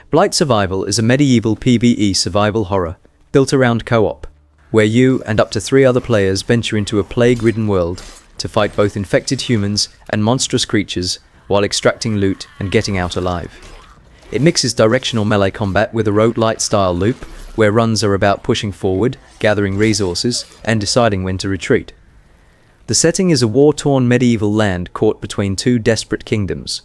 Blight Survival is a medieval PvE survival horror built around co-op, where you and up to 3 other players venture into a plague-ridden world to fight both infected humans and monstrous creatures while extracting loot and getting out alive. It mixes directional melee combat with a roguelike style loop, where runs are about pushing forward, gathering resources, and deciding when to retreat. The setting is a war-torn medieval land caught between 2 desperate kingdoms.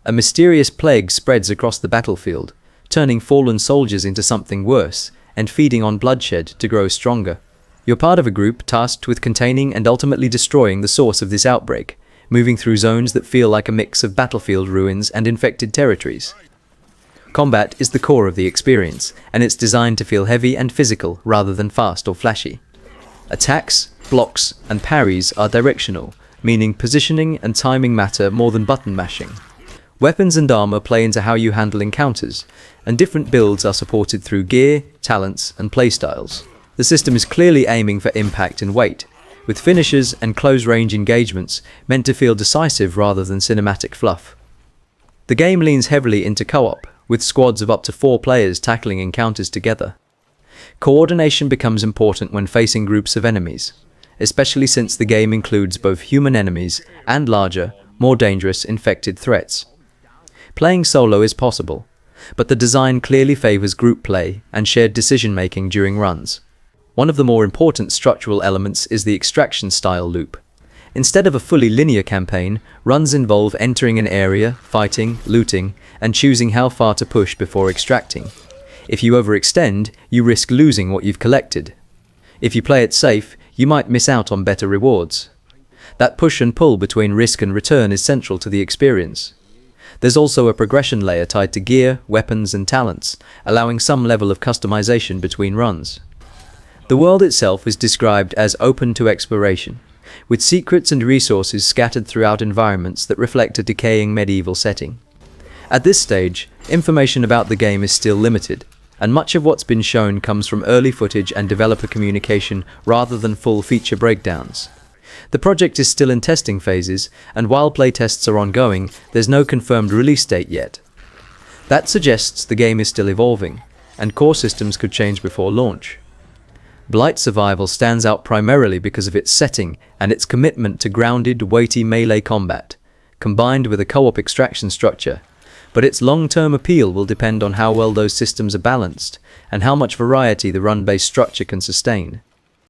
A mysterious plague spreads across the battlefield, turning fallen soldiers into something worse and feeding on bloodshed to grow stronger. You're part of a group tasked with containing and ultimately destroying the source of this outbreak, moving through zones that feel like a mix of battlefield ruins and infected territories. Combat is the core of the experience, and it's designed to feel heavy and physical rather than fast or flashy. Attacks, blocks, and parries are directional, meaning positioning and timing matter more than button mashing. Weapons and armor play into how you handle encounters, and different builds are supported through gear, talents, and playstyles. The system is clearly aiming for impact and weight, with finishes and close-range engagements meant to feel decisive rather than cinematic fluff. The game leans heavily into co-op, with squads of up to 4 players tackling encounters together. Coordination becomes important when facing groups of enemies, especially since the game includes both human enemies and larger, more dangerous infected threats. Playing solo is possible, but the design clearly favors group play and shared decision-making during runs. One of the more important structural elements is the extraction-style loop. Instead of a fully linear campaign, runs involve entering an area, fighting, looting, and choosing how far to push before extracting. If you overextend, you risk losing what you've collected. If you play it safe, you might miss out on better rewards. That push and pull between risk and return is central to the experience. There's also a progression layer tied to gear, weapons, and talents, allowing some level of customization between runs. The world itself is described as open to exploration, with secrets and resources scattered throughout environments that reflect a decaying medieval setting. At this stage, information about the game is still limited, and much of what's been shown comes from early footage and developer communication rather than full feature breakdowns. The project is still in testing phases, and while playtests are ongoing, there's no confirmed release date yet. That suggests the game is still evolving, and core systems could change before launch. Blight Survival stands out primarily because of its setting and its commitment to grounded, weighty melee combat, combined with a co-op extraction structure, but its long-term appeal will depend on how well those systems are balanced and how much variety the run-based structure can sustain.